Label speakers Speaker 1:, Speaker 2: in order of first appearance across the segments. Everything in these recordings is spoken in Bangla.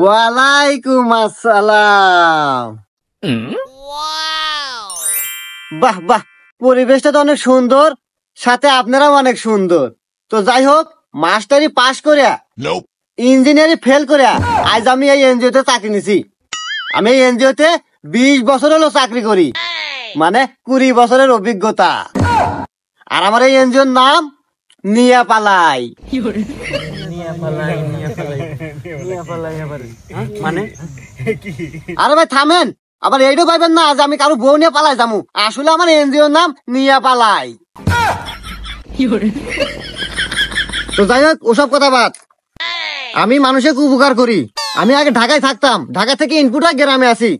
Speaker 1: ওয়ালাইকুম আসসালাম। বাহ বাহ, পরিবেশটা তো অনেক সুন্দর, সাথে আপনারাও অনেক সুন্দর। তো যাই হোক, মাস্টারি পাস করিয়া ইঞ্জিনিয়ারিং ফেল করিয়া আজ আমি এই এনজিও তে চাকরি নিছি। আমি এই এনজিও তে 20 বছর হলো চাকরি করি, মানে 20 বছরের অভিজ্ঞতা। আর আমার এই এনজিওর নাম নিয়াপালাই। মানে আরে ভাই থামেন, আবার এইটাও পাইবেন না যে আমি কারো বউ নিয়ে পালাই যাবো। আসলে আমার এনজিওর নাম নিয়াপালাই। তো যাই হোক, ওসব কথা বাদ। আমি মানুষের উপকার করি। আমি আগে ঢাকায় থাকতাম, ঢাকা থেকে ইনপুট হয়ে গ্রামে আসি,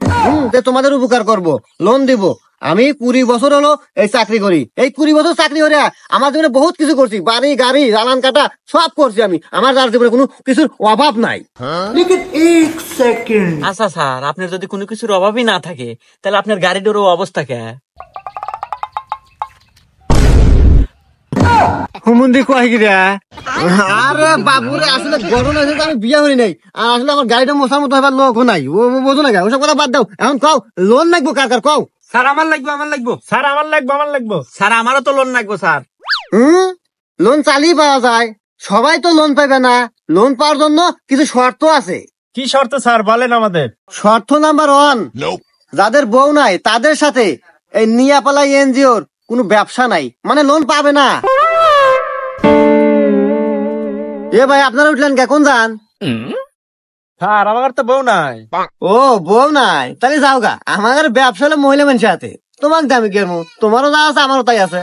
Speaker 1: তোমাদের উপকার করব, লোন দিব। আমি 20 বছর হলো এই চাকরি করি। এই 20 বছর চাকরি করে আমার জীবনে বহুত কিছু করছি, বাড়ি গাড়ি রানান কাটা সব করছি আমি। আমার যার জীবনে কোনো কিছুর অভাব নাই।
Speaker 2: আচ্ছা স্যার, আপনার যদি কোনো কিছুর অভাবই না থাকে, তাহলে আপনার গাড়িটারও অবস্থা কে?
Speaker 1: হুমুন্দি কয় গিরা? আরে বাবুরে, আসলে গরম আছে তো আমি বিয়ে করি নাই। আর আসলে আমার গাড়িটা মশার মতো হবার লোকও নাই। ও বোঝো না, ওসব কথা বাদ দাও। এখন কও, লোন লাগবো কার কার কও?
Speaker 2: স্যার আমার লাগবে, স্যার আমার লাগবে। স্যার আমারও তো লোন লাগবে স্যার।
Speaker 1: লোন চালিয়ে পাওয়া যায়, সবাই তো লোন পাইবে না। লোন পাওয়ার জন্য কিছু শর্ত আছে।
Speaker 2: কি শর্ত স্যার, বলেন আমাদের।
Speaker 1: শর্ত নাম্বার 1, যাদের বউ নাই তাদের সাথে এই নিয়াপালা এনজিওর কোনো ব্যবসা নাই, মানে লোন পাবে না। এ ভাই, আপনারা উঠলেন কে, কোন যান?
Speaker 2: স্যার আমার তো বউ নাই।
Speaker 1: ও বউ নাই, তাহলে যাও গা। আমার ব্যবসা হলো মহিলা মানুষের হাতে। তোমার দামি কেমন, তোমারও যা আছে আমারও তাই আছে।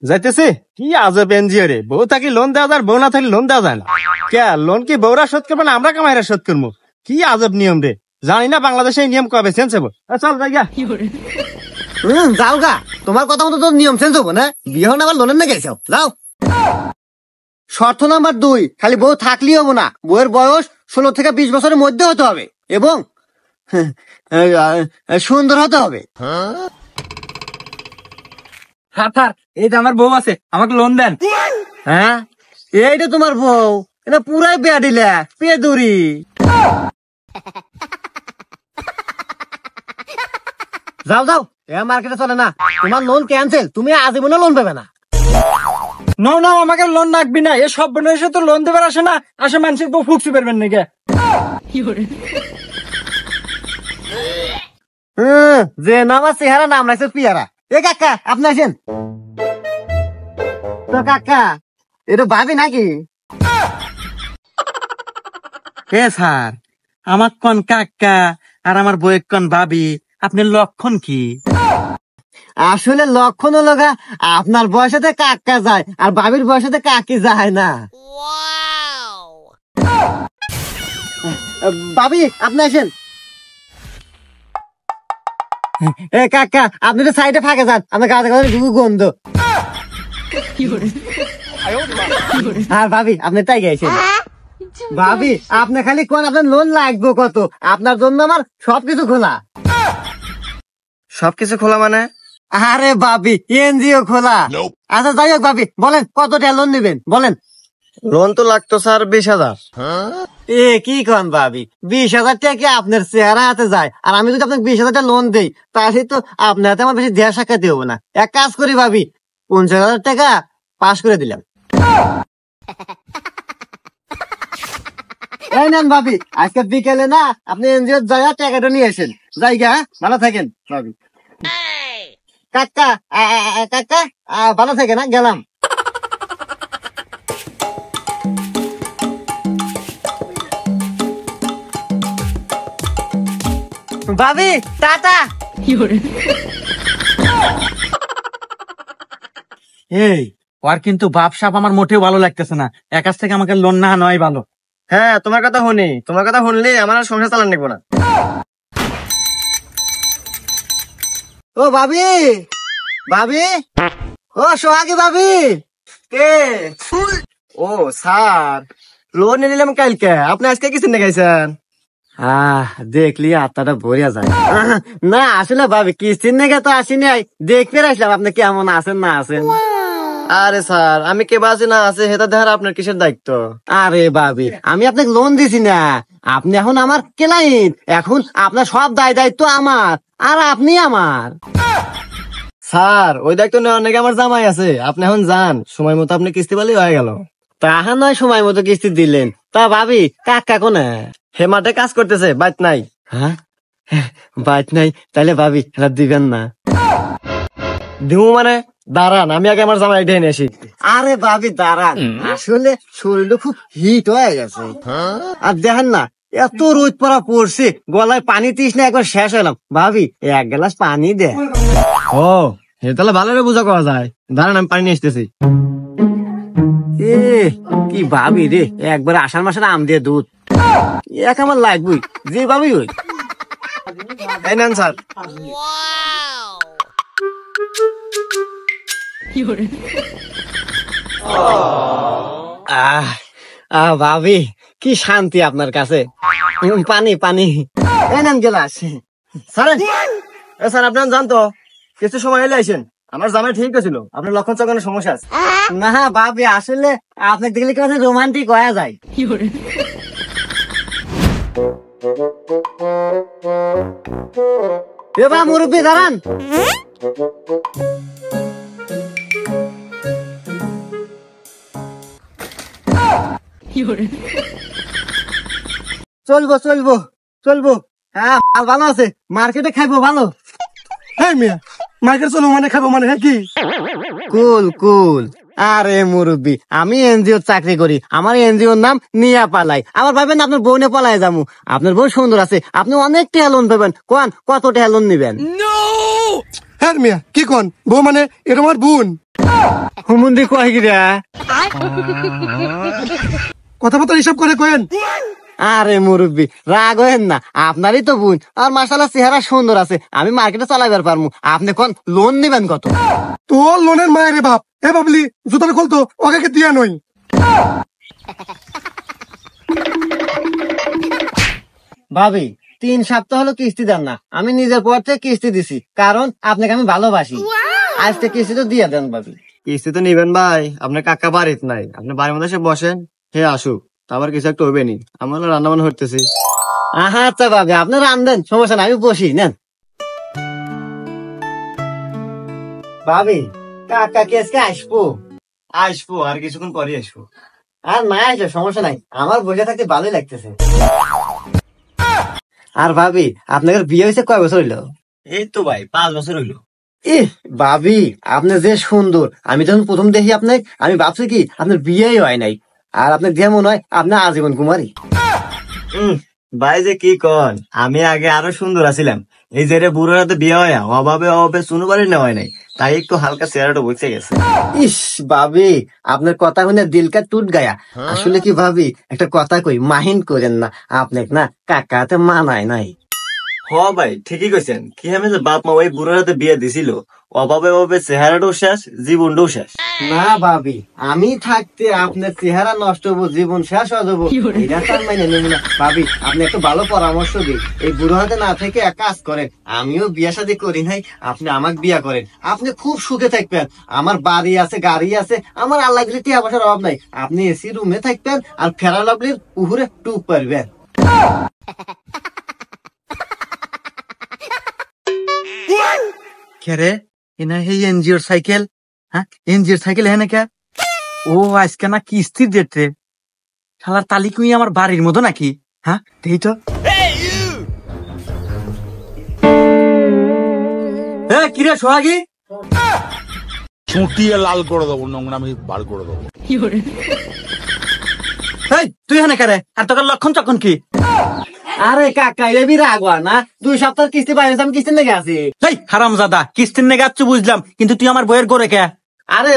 Speaker 2: যাইতেছে কি আজব এনজিও রে, বউ থাকি লোন দেওয়া যায়, বউ না থাকলে লোন দেওয়া যায় না। কে লোন কি বউরা শোধ করবে না আমরা কামাইরা শোধ করবো? কি আজব নিয়ম রে, জানি না বাংলাদেশে এই নিয়ম কবে চেঞ্জ হবো। চল যাই গা।
Speaker 1: যাও গা, তোমার কথা মতো তো নিয়ম চেঞ্জ হবো না। বিয়ে হন আবার লোনের না গেছো, যাও। শর্ত নাম্বার 2, খালি বউ থাকলেই হবো না, বউয়ের বয়স 16 থেকে 20 বছরের মধ্যে হতে হবে এবং সুন্দর হতে হবে।
Speaker 2: স্যার এই যে আমার বউ আছে, আমাকে লোন দেন।
Speaker 1: হ্যাঁ, এইটা তোমার বউ? এটা পুরাই বেয়া দিলে, পেদুরি। যাও যাও, এ মার্কেটে চলে না। তোমার লোন ক্যান্সেল, তুমি আজীবনে লোন পাবে না।
Speaker 2: না আমাকে লোন লাগবে না। এ সব বনেছে তো লোন দেবার আসে না, আসে মানুষের বউ ফুকসি পারবেন নাকি?
Speaker 1: যে নাম আছে চেহারা, নাম রাখছে পিয়ারা। এ কাকা, আপনি আসেন তো। কাকা, এটা ভাবি নাকি?
Speaker 2: কে স্যার, আমার কোন কাকা আর আমার বউয়ের কোন ভাবি, আপনার লক্ষণ কি?
Speaker 1: আসলে লক্ষণ হলো গা, আপনার বয়সেতে কাকা যায় আর ভাবির বয়সেতে কাকি যায় না। ভাবি, আপনি আসেন। এ কাকা, আপনি তো সাইডে ফাঁকে যান, আমার গাছে গাছে গন্ধ। আর ভাবি, আপনি তাই গেছেন। ভাবি, আপনি খালি কোন আপনার লোন লাগবে কত, আপনার জন্য আমার সবকিছু খোলা।
Speaker 2: সবকিছু খোলা মানে?
Speaker 1: আরে ভাবি, এনজিও খোলা। আচ্ছা যাই হোক ভাবি, বলেন কত টাকা লোন নেবেন, বলেন।
Speaker 2: লোন তো লাগতো স্যার 20,000।
Speaker 1: এ কি কন ভাবি, 20,000 টাকা কি আপনার চেহারা হাতে যায়? আর আমি যদি আপনাকে 20,000 টাকা লোন দেই, তাহলে তো আপনার হাতে আমার বেশি দেয়া সাক্ষাৎ হবো না। এক কাজ করি ভাবি, 50,000 টাকা পাস করে দিলাম। এই নেন ভাবি, আজকে বিকেলে না আপনি এনজিও যায় টাকাটা নিয়ে আসেন। জায়গা, ভালো থাকেন ভাবি। কাকা কাকা, ভালো থাকেন, গেলাম। ভাবি টাটা।
Speaker 2: এই আর কিন্তু বাপ সাপ আমার মোটেও ভালো লাগতেছে না। এর কাছ থেকে আমাকে লোন না নয় ভালো।
Speaker 1: হ্যাঁ, তোমার কথা শুনি, তোমার কথা শুনলে আমার আর সংসার চালান লাগবো না। ও ভাবি, ভাবি, ও সোহাগী ভাবি। কে? ও স্যার, লোন নিলাম কালকে, আপনি আজকে কিছু নেগাইছেন? দেখলি আত্মাটা ভরিয়া যায়। না আসলে ভাবি, কিস্তির নেগে তো আসি নাই, দেখতে আসলাম আপনি কেমন আছেন না আছেন।
Speaker 3: আরে স্যার আমি কে বাসে না আছে হেতা দেখার আপনার কিসের দায়িত্ব?
Speaker 1: আরে ভাবি, আমি আপনাকে লোন দিছি না, আপনি এখন আমার ক্লায়েন্ট, এখন আপনার সব দায় দায়িত্ব আমার, আর আপনি আমার।
Speaker 3: স্যার ওই দায়িত্ব নেওয়ার নাকি আমার জামাই আছে, আপনি এখন যান, সময় মতো আপনি কিস্তি পালি হয়ে গেল।
Speaker 1: তাহা নয় সময় মতো কিস্তি দিলেন, তা ভাবি কাকা কোনে?
Speaker 3: হে মাঠে কাজ করতেছে, বাইত নাই।
Speaker 1: হ্যাঁ, বাইট নাই, তাহলে ভাবি এটা দিবেন না?
Speaker 3: দিমু মানে? দাঁড়ান আমি আগে আমার জামাই ঢেনে আসি।
Speaker 1: আরে ভাবি দাঁড়ান, আসলে শরীরটা খুব হিট হয়ে গেছে। আর দেখেন না, এত রোদ পড়া পড়ছে, গলায় পানি তৃষ্ণা একবার শেষ হলাম। ভাবি এক গ্লাস পানি দে।
Speaker 3: ও হে তাহলে ভালো করে বুঝা করা যায়, দাঁড়ান আমি পানি নিয়ে আসতেছি।
Speaker 1: এ কি ভাবি রে, একবার আষাঢ় মাসের আম দিয়ে দুধ, এক আমার লাগবই, যে ভাবি ওই।
Speaker 3: এই নেন স্যার।
Speaker 1: ভাবি কি শান্তি আপনার কাছে। পানি পানি নেন গেলাস।
Speaker 3: স্যার এ স্যার আপনি জান তো কিছু সময় এলে আইসেন, আমার জামাই ঠিক ছিল, আপনার লক্ষণ চক্ষণের সমস্যা আছে।
Speaker 1: না ভাবি, আসলে আপনাকে দেখলে কেমন রোমান্টিক হয়ে যায়। এবার মুরব্বী দাঁড়ান। চলবো চলবো চলবো, হ্যাঁ ভালো আছে, মার্কেটে খাইবো ভালো।
Speaker 3: হ্যাঁ মিয়া, মার্কেট চলো মানে খাবো মানে কি?
Speaker 1: কুল কুল। আরে মুরব্বী, আমি এনজিও চাকরি করি, আমার এনজিওর নাম নিয়া পালাই। আমার ভাবেন আপনার বোনে পালাই যাবো, আপনার বোন সুন্দর আছে, আপনি অনেক টাকা লোন পাবেন, কোন কত টাকা লোন নিবেন?
Speaker 3: হ্যাঁ মিয়া কি কোন বউ মানে এটা আমার বোন।
Speaker 1: হুমুন্দি কয় গিরা,
Speaker 3: কথাবার্তা হিসাব করে কেন?
Speaker 1: আরে মুরব্বী রাগ হয়েন না, আপনারই তো বোন, আর মাশাআল্লাহ চেহারা সুন্দর আছে, আমি মার্কেটে চালাইবার পারমু। আপনি কোন লোন নিবেন কত?
Speaker 3: তোর লোনের মায়ের বাপ এ বাবলি জুতার খোলতো ওকে দিয়া নই।
Speaker 1: ভাবি 3 সপ্তাহ হলো কিস্তি দেন না, আমি নিজের পর থেকে কিস্তি দিছি, কারণ আপনাকে আমি ভালোবাসি। আজকে কিস্তি তো দিয়ে দেন ভাবি।
Speaker 3: কিস্তি তো নিবেন ভাই, আপনার কাকা বাড়িতে নাই, আপনি বাড়ির মধ্যে এসে বসেন, হে আসুক, তারপর কিছু একটা হইবে নি, আমরা রান্না বান্না হইতেছি।
Speaker 1: আচ্ছা ভাবি, আপনি রান্ধেন, সমস্যা নাই, আমি বসি নেন। ভাবি কাকা কি আজকে আসবো?
Speaker 3: আসবো আর কিছুক্ষণ পরে আসবো।
Speaker 1: আর না আসলে সমস্যা নাই, আমার বসে থাকতে ভালোই লাগতেছে। আর ভাবি আপনাদের বিয়ে হয়েছে কয় বছর হইলো?
Speaker 3: এই তো ভাই 5 বছর হইলো।
Speaker 1: ইহ ভাবি আপনি যে সুন্দর, আমি যখন প্রথম দেখি আপনাকে আমি ভাবছি কি আপনার বিয়েই হয় নাই, আর আপনার দিয়ে মনে হয় আপনার আজীবন কুমারী।
Speaker 3: ভাই যে কি কন, আমি আগে আরো সুন্দর আছিলাম, এই যে রে বুড়োর হাতে বিয়ে হয় অভাবে অভাবে শুনু বাড়ি নেওয়া নাই, তাই একটু হালকা চেহারাটা বসে গেছে।
Speaker 1: ইস ভাবি আপনার কথা শুনে দিলকা টুট গায়া। আসলে কি ভাবি একটা কথা কই, মাহিন্দ করেন না, আপনাকে না কাকাতে মানায় নাই।
Speaker 3: হ ভাই ঠিকই কইছেন, কি আমি যে বাপ মা ওই বুড়োর হাতে বিয়ে দিছিল, অভাবে অভাবে চেহারাটাও শেষ, জীবনটাও শেষ।
Speaker 1: না ভাবি, আমি থাকতে আপনার চেহারা নষ্ট হবো, জীবন শেষ হয়ে যাবো, এটা তার মানে নেব না। ভাবি আপনি একটু ভালো পরামর্শ দিন, এই বুড়ো হাতে না থেকে এক কাজ করেন, আমিও বিয়া শাদী করি নাই, আপনি আমাকে বিয়া করেন, আপনি খুব সুখে থাকবেন, আমার বাড়ি আছে গাড়ি আছে, আমার আল্লাহ টিয়া পয়সার অভাব নাই, আপনি এসি রুমে থাকবেন আর ফেরা লাভলির পুকুরে টুপ পারবেন।
Speaker 4: কে রে এনা হে এনজিওর সাইকেল? হ্যাঁ এনজিওর সাইকেল হ্যাঁ না কে? ও আজকে না কিস্তির ডেট রে, শালার তালিকুই আমার বাড়ির মতো নাকি? হ্যাঁ দেই তো। কিরে সোহাগী,
Speaker 5: চুটিয়ে লাল করে দেবো, নোংরামি বার করে দেবো।
Speaker 4: তুই হ্যাঁ কে রে, আর তোর লক্ষণ চক্ষণ কি?
Speaker 1: আরে কাকা এবি রাগবা না, 2 সপ্তাহ কিস্তি পাই, আমি কিস্তি লেগে আছি।
Speaker 4: হারামজাদা, কিস্তির নেগে আচ্ছু বুঝলাম, কিন্তু তুই আমার বইয়ের করে কে?
Speaker 1: আরে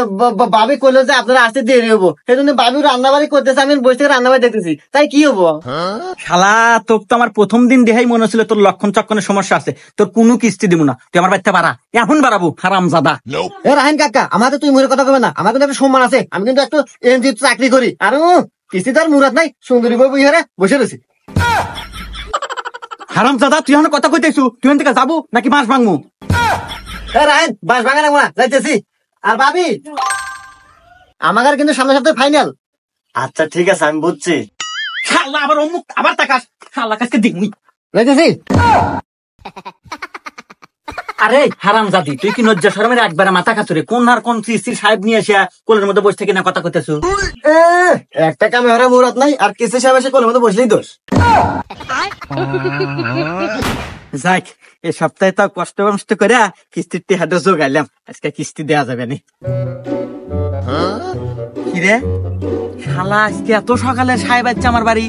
Speaker 1: ভাবি কইলো যে আপনারা আসতে দেরি হবো, সেই জন্য ভাবি রান্নাবাড়ি করতেছে, আমি বসে থেকে রান্নাবাড়ি দেখতেছি, তাই কি হবো?
Speaker 4: শালা তোর তো আমার প্রথম দিন দেখাই মনে হচ্ছিল তোর লক্ষণ চক্ষণের সমস্যা আছে, তোর কোনো কিস্তি দিব না, তুই আমার বাড়িতে বাড়া, এখন বাড়াবো হারামজাদা।
Speaker 1: এ রাহেন কাকা, আমাদের তুই মুখের কথা কবে না, আমার কিন্তু একটা সম্মান আছে, আমি কিন্তু একটু এনজিও চাকরি করি, আর কিস্তি তার মুরাদ নাই, সুন্দরী বউ বিহারে বসে রয়েছি।
Speaker 4: হারামজাদা তুই এখন কথা কইতেছু, তুই এখান থেকে যাবো নাকি মাছ ভাঙবো?
Speaker 1: এ রাহেন বাস ভাঙা লাগবো না, যাইতেছি। আর ভাবি আমার কিন্তু সামনের সপ্তাহে ফাইনাল।
Speaker 3: আচ্ছা ঠিক আছে, আমি বুঝছি।
Speaker 4: শালা আবার অমুক আবার তাকাস, শালা কাছকে দিমুই।
Speaker 1: বুঝেছি?
Speaker 4: আরে হারাম জাদি, তুই কি লজ্জা শরমের একবারে মাথা খাতুরে কোন আর কোন স্ত্রী সাহেব নিয়ে এসে কোলের মধ্যে বসে থেকে না কথা কইতেছো?
Speaker 3: একটা কামে হরে মুরাত নাই, আর কিসে সাহেব এসে কোলের মধ্যে বসলেই দোষ।
Speaker 4: যাক, এই সপ্তাহে তো কষ্ট মষ্ট করে কিস্তির টিহাটা জোগাইলাম, আজকে কিস্তি দেওয়া যাবে না। কিরে শালা, আজকে এত সকালে সাহেব আসছে আমার বাড়ি,